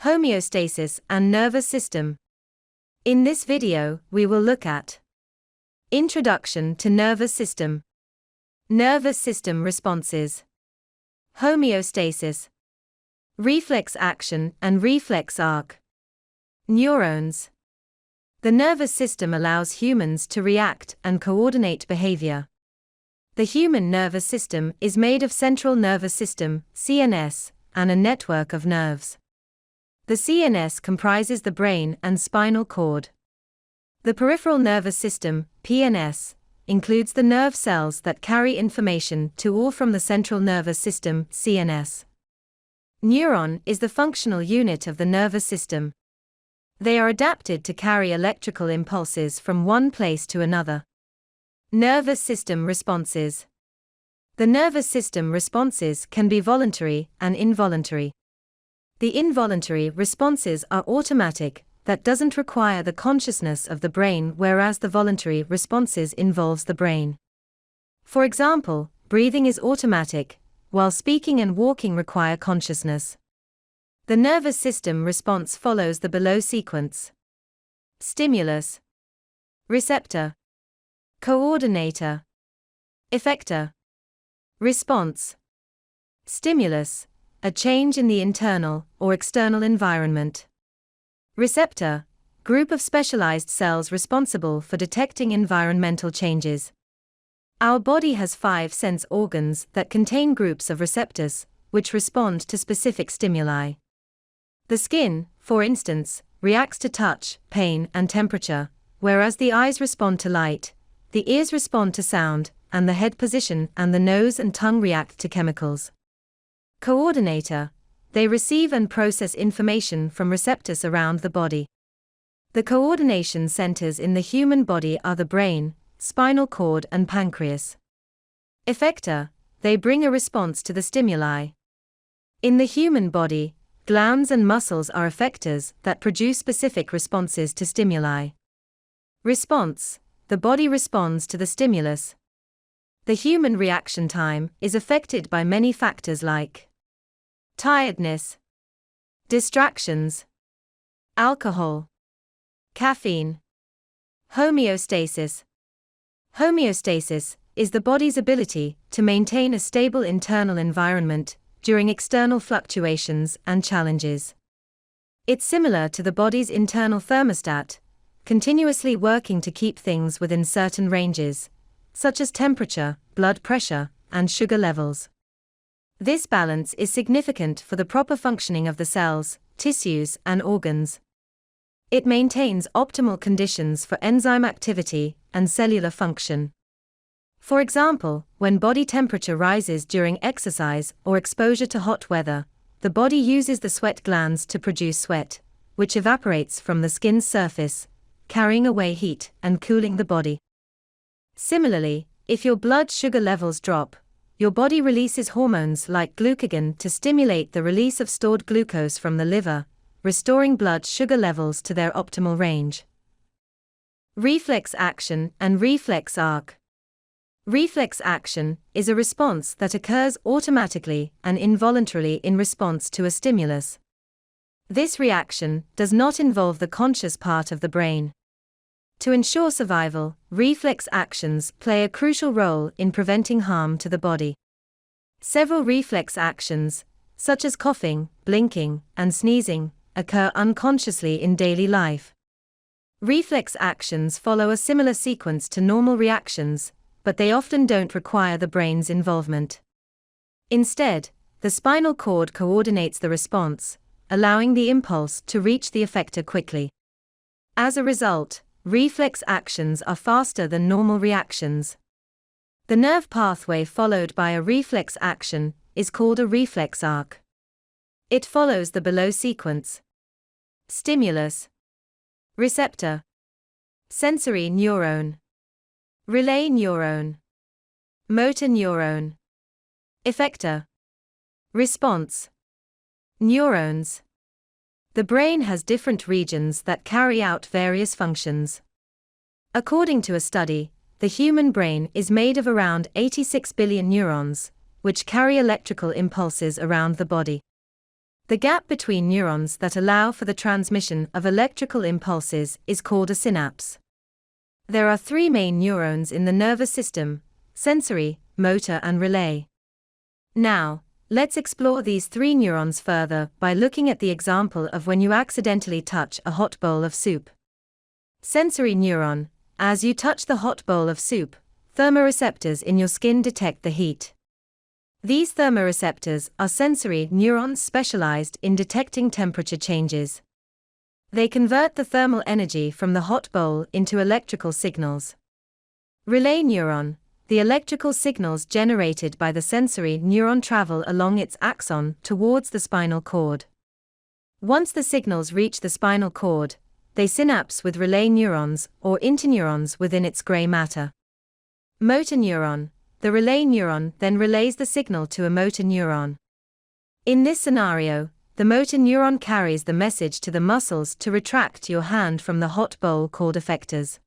Homeostasis and nervous system. In this video, we will look at Introduction to nervous system, nervous system responses, homeostasis, reflex action and reflex arc, neurones. The nervous system allows humans to react and coordinate behavior. The human nervous system is made of central nervous system, CNS, and a network of nerves. The CNS comprises the brain and spinal cord. The peripheral nervous system, PNS, includes the nerve cells that carry information to or from the central nervous system, CNS. Neuron is the functional unit of the nervous system. They are adapted to carry electrical impulses from one place to another. Nervous system responses. The nervous system responses can be voluntary and involuntary. The involuntary responses are automatic, that doesn't require the consciousness of the brain, whereas the voluntary responses involves the brain. For example, breathing is automatic, while speaking and walking require consciousness. The nervous system response follows the below sequence: stimulus, receptor, coordinator, effector. Response. Stimulus, a change in the internal or external environment. Receptor, group of specialized cells responsible for detecting environmental changes. Our body has 5 sense organs that contain groups of receptors, which respond to specific stimuli. The skin, for instance, reacts to touch, pain, and temperature, whereas the eyes respond to light, the ears respond to sound, and the head position and the nose and tongue react to chemicals. Coordinator, they receive and process information from receptors around the body. The coordination centers in the human body are the brain, spinal cord, and pancreas. Effector, they bring a response to the stimuli. In the human body, glands and muscles are effectors that produce specific responses to stimuli. Response, the body responds to the stimulus. The human reaction time is affected by many factors like tiredness, distractions, alcohol, caffeine. Homeostasis. Homeostasis is the body's ability to maintain a stable internal environment during external fluctuations and challenges. It's similar to the body's internal thermostat, continuously working to keep things within certain ranges, such as temperature, blood pressure, and sugar levels. This balance is significant for the proper functioning of the cells, tissues, and organs. It maintains optimal conditions for enzyme activity and cellular function. For example, when body temperature rises during exercise or exposure to hot weather, the body uses the sweat glands to produce sweat, which evaporates from the skin's surface, carrying away heat and cooling the body. Similarly, if your blood sugar levels drop, your body releases hormones like glucagon to stimulate the release of stored glucose from the liver, restoring blood sugar levels to their optimal range. Reflex action and reflex arc. Reflex action is a response that occurs automatically and involuntarily in response to a stimulus. This reaction does not involve the conscious part of the brain. To ensure survival, reflex actions play a crucial role in preventing harm to the body. Several reflex actions, such as coughing, blinking, and sneezing, occur unconsciously in daily life. Reflex actions follow a similar sequence to normal reactions, but they often don't require the brain's involvement. Instead, the spinal cord coordinates the response, allowing the impulse to reach the effector quickly. As a result, reflex actions are faster than normal reactions. The nerve pathway followed by a reflex action is called a reflex arc. It follows the below sequence: stimulus, receptor, sensory neuron, relay neuron, motor neuron, effector. Response. Neurones. The brain has different regions that carry out various functions. According to a study, the human brain is made of around 86 billion neurons, which carry electrical impulses around the body. The gap between neurons that allow for the transmission of electrical impulses is called a synapse. There are three main neurons in the nervous system: sensory, motor, and relay. Now, let's explore these three neurons further by looking at the example of when you accidentally touch a hot bowl of soup. Sensory neuron: as you touch the hot bowl of soup, thermoreceptors in your skin detect the heat. These thermoreceptors are sensory neurons specialized in detecting temperature changes. They convert the thermal energy from the hot bowl into electrical signals. Relay neuron: the electrical signals generated by the sensory neuron travel along its axon towards the spinal cord. Once the signals reach the spinal cord, they synapse with relay neurons or interneurons within its gray matter. Motor neuron: the relay neuron then relays the signal to a motor neuron. In this scenario, the motor neuron carries the message to the muscles to retract your hand from the hot bowl called effectors.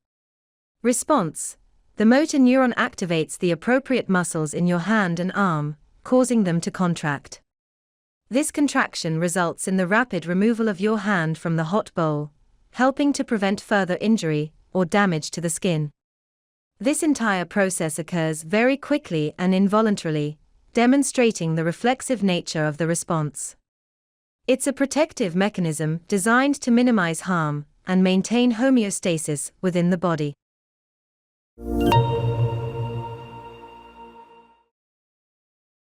Response: the motor neuron activates the appropriate muscles in your hand and arm, causing them to contract. This contraction results in the rapid removal of your hand from the hot bowl, helping to prevent further injury or damage to the skin. This entire process occurs very quickly and involuntarily, demonstrating the reflexive nature of the response. It's a protective mechanism designed to minimize harm and maintain homeostasis within the body.